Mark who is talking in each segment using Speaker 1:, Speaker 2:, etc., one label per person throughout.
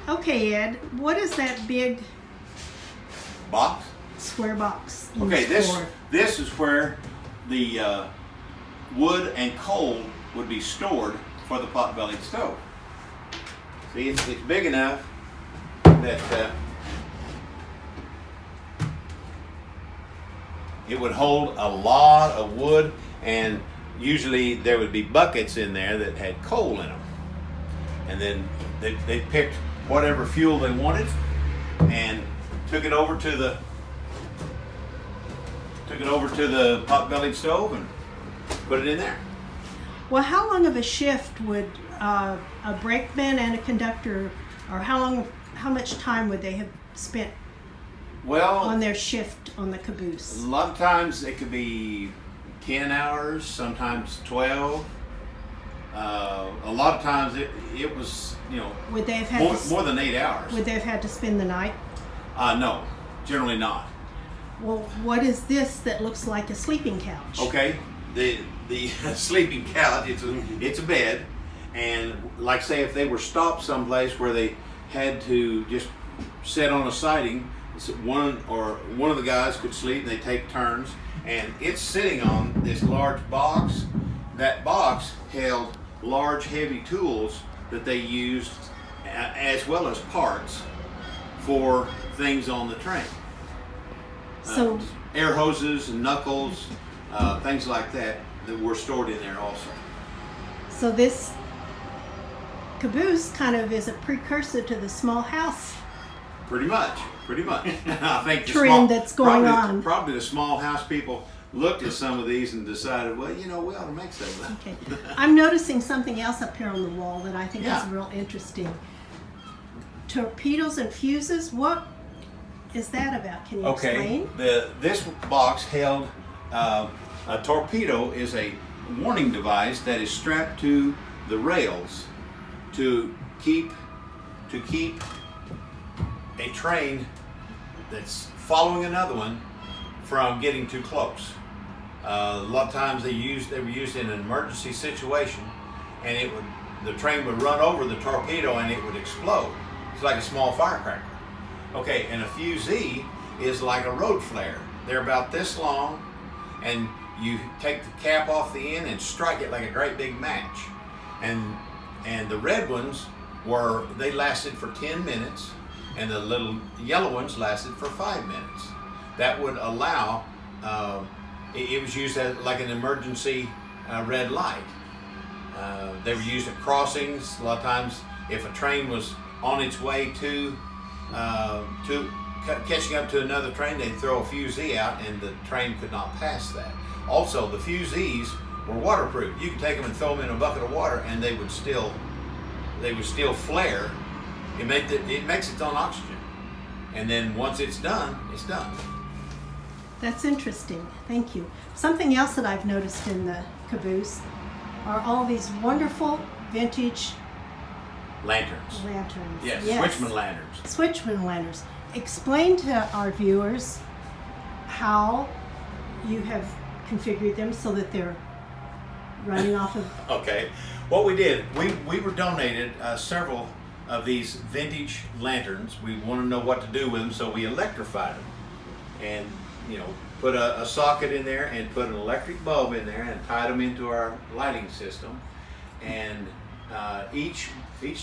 Speaker 1: Okay, Ed, what is that big
Speaker 2: Box?
Speaker 1: square box?
Speaker 2: Okay,
Speaker 1: used for?
Speaker 2: this is where the wood and coal would be stored for the pot-bellied stove. See, it's big enough that it would hold a lot of wood, and usually there would be buckets in there that had coal in them. And then they picked whatever fuel they wanted and took it over to the pot-bellied stove and put it in there.
Speaker 1: Well, how long of a shift would a brakeman and a conductor, or how much time would they have spent on their shift on the Caboose?
Speaker 2: A lot of times it could be 10 hours, sometimes 12. A lot of times it was,
Speaker 1: Would they have had
Speaker 2: more than 8 hours.
Speaker 1: Would they have had to spend the night?
Speaker 2: No, generally not.
Speaker 1: Well, what is this that looks like a sleeping couch?
Speaker 2: Okay, the sleeping couch, it's a bed, and like say if they were stopped someplace where they had to just sit on a siding, one of the guys could sleep and they take turns, and it's sitting on this large box. That box held large heavy tools that they used as well as parts for things on the train.
Speaker 1: So
Speaker 2: air hoses and knuckles, things like that were stored in there also.
Speaker 1: So this Caboose kind of is a precursor to the small house
Speaker 2: Pretty much. I think
Speaker 1: trend that's going on.
Speaker 2: Probably the small house people looked at some of these and decided, well, we ought to make some of that.
Speaker 1: Okay. I'm noticing something else up here on the wall that I think
Speaker 2: Yeah.
Speaker 1: is real interesting. Torpedoes and fuses. What is that about? Can you explain?
Speaker 2: This box held a torpedo is a warning device that is strapped to the rails to keep a train that's following another one from getting too close. A lot of times they were used in an emergency situation, and the train would run over the torpedo and it would explode. It's like a small firecracker. Okay, and a fusee is like a road flare. They're about this long, and you take the cap off the end and strike it like a great big match. And the red ones they lasted for 10 minutes, and the little yellow ones lasted for 5 minutes. That would allow, it was used as like an emergency red light. They were used at crossings. A lot of times if a train was on its way to catching up to another train, they'd throw a fusee out and the train could not pass that. Also, the fusees were waterproof. You could take them and throw them in a bucket of water and they would still flare. It makes its own oxygen. And then once it's done, it's done.
Speaker 1: That's interesting. Thank you. Something else that I've noticed in the Caboose are all these wonderful vintage
Speaker 2: Lanterns. Yes, Switchman lanterns.
Speaker 1: Switchman lanterns. Explain to our viewers how you have configured them so that they're running off of...
Speaker 2: Okay. What we did, we were donated several of these vintage lanterns. We wanted to know what to do with them, so we electrified them. And, put a socket in there and put an electric bulb in there and tied them into our lighting system. And each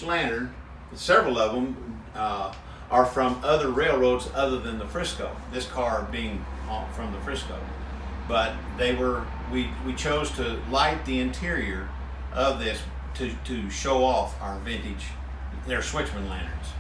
Speaker 2: lantern, several of them, are from other railroads other than the Frisco. This car being from the Frisco, but we chose to light the interior of this to show off our vintage. They're Switchman lanterns.